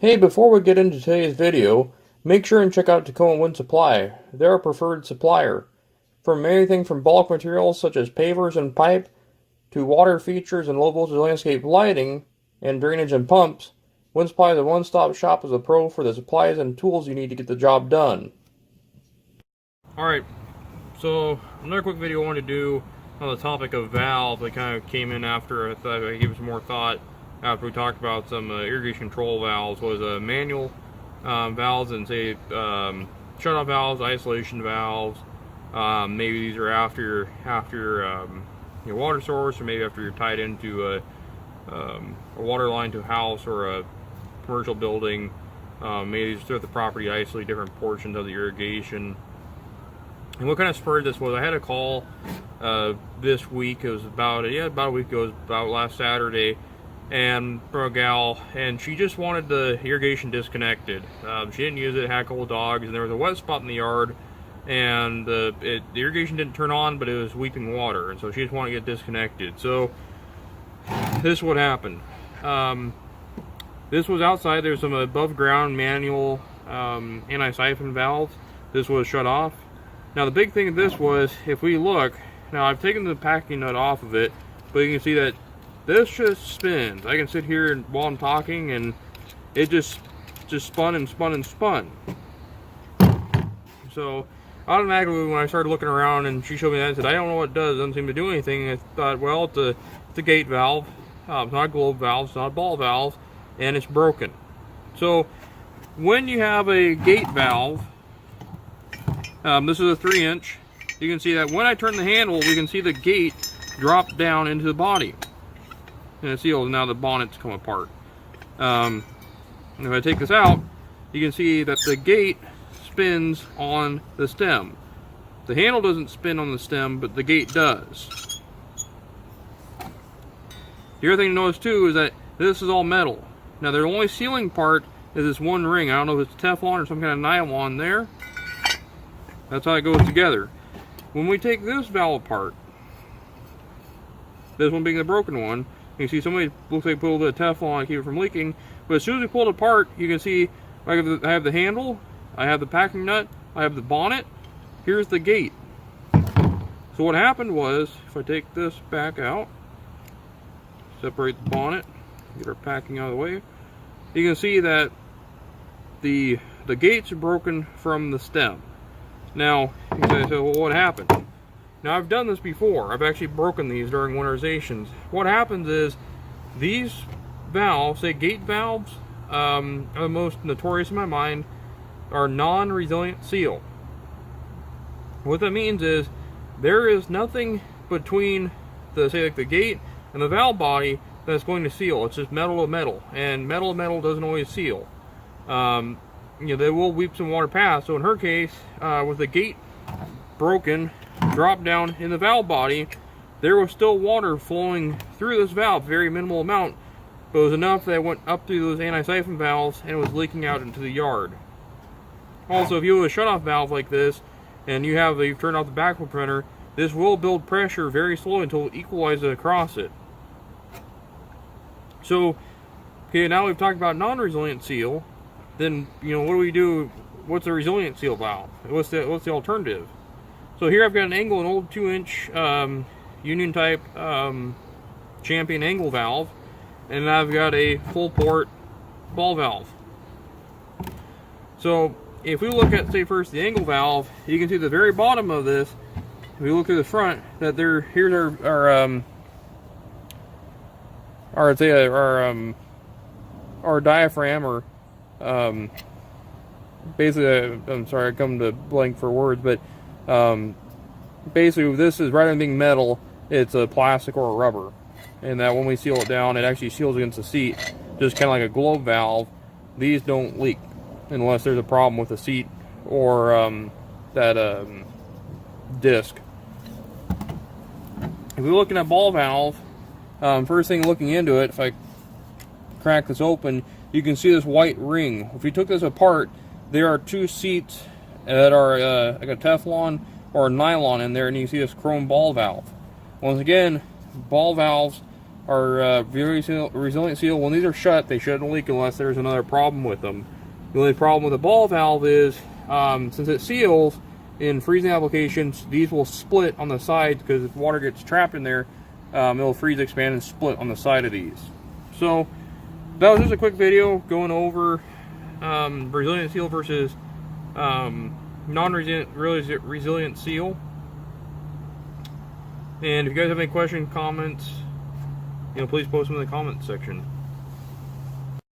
Hey, before we get into today's video, make sure and check out Tacoma Wind Supply. They're a preferred supplier. From anything from bulk materials such as pavers and pipe, to water features and low voltage landscape lighting, and drainage and pumps, Wind Supply is a one-stop shop as a pro for the supplies and tools you need to get the job done. Alright, so another quick video I wanted to do on the topic of valves that kind of came in after I thought I'd give some more thought after we talked about some irrigation control valves. Was manual valves and say shut-off valves, isolation valves. Maybe these are after your water source, or maybe after you're tied into a water line to a house or a commercial building. Maybe just throughout the property to isolate different portions of the irrigation. And what kind of spurred this was I had a call this week. It was about a week ago, about last Saturday, and from a gal, and she just wanted the irrigation disconnected. She didn't use it, had a couple of dogs, and there was a wet spot in the yard, and the irrigation didn't turn on, but it was weeping water, and so she just wanted to get disconnected. So this is what happened. This was outside. There's some above ground manual anti-siphon valves. This was shut off. Now the big thing of this was, if we look, now I've taken the packing nut off of it, but you can see that this just spins. I can sit here while I'm talking and it just spun and spun and spun. So automatically when I started looking around and she showed me that, I said, I don't know what it does. It doesn't seem to do anything. And I thought, well, it's a gate valve. It's not a globe valve. It's not a ball valve. And it's broken. So when you have a gate valve, this is a 3-inch. You can see that when I turn the handle, we can see the gate drop down into the body. And it's sealed. Now the bonnet's come apart. And if I take this out, you can see that the gate spins on the stem. The handle doesn't spin on the stem, but the gate does. The other thing to notice too is that this is all metal. Now the only sealing part is this one ring. I don't know if it's Teflon or some kind of nylon there. That's how it goes together. When we take this valve apart, this one being the broken one, you can see somebody looks like pulled a Teflon to keep it from leaking. But as soon as we pull it apart, you can see I have the handle, I have the packing nut, I have the bonnet. Here's the gate. So what happened was, if I take this back out, separate the bonnet, get our packing out of the way, you can see that the gates are broken from the stem. Now, you say, so what happened? Now, I've done this before. I've actually broken these during winterizations. What happens is, these valves, say gate valves, are the most notorious in my mind, are non-resilient seal. What that means is, there is nothing between the, say like the gate and the valve body that's going to seal. It's just metal to metal, and metal to metal doesn't always seal. They will weep some water past. So in her case, with the gate broken, dropped down in the valve body, there was still water flowing through this valve, very minimal amount, but it was enough that it went up through those anti-siphon valves and it was leaking out into the yard. Also, if you have a shut-off valve like this, and you've turned off the backflow preventer, this will build pressure very slowly until it equalizes across it. So, okay, now we've talked about non-resilient seal. Then, what do we do? What's a resilient seal valve? What's the alternative? So here I've got an old 2-inch union type champion angle valve, and I've got a full port ball valve. So if we look at, say first, the angle valve, you can see the very bottom of this. If we look through the front, that here's our diaphragm, or basically, I'm sorry, I come to blank for words, but basically this is, rather than being metal, it's a plastic or a rubber, and that when we seal it down, it actually seals against the seat, just kind of like a globe valve. These don't leak unless there's a problem with the seat or that disc. If we're looking at ball valve, first thing looking into it, if I crack this open, you can see this white ring. If you took this apart, there are two seats that are like a Teflon or a nylon in there, and you can see this chrome ball valve. Once again, ball valves are resilient seal. When these are shut, they shouldn't leak unless there's another problem with them. The only problem with the ball valve is, since it seals, in freezing applications, these will split on the sides because if water gets trapped in there, it'll freeze, expand, and split on the side of these. So that was just a quick video going over resilient seal versus non-resilient seal. And if you guys have any questions, comments, please post them in the comments section.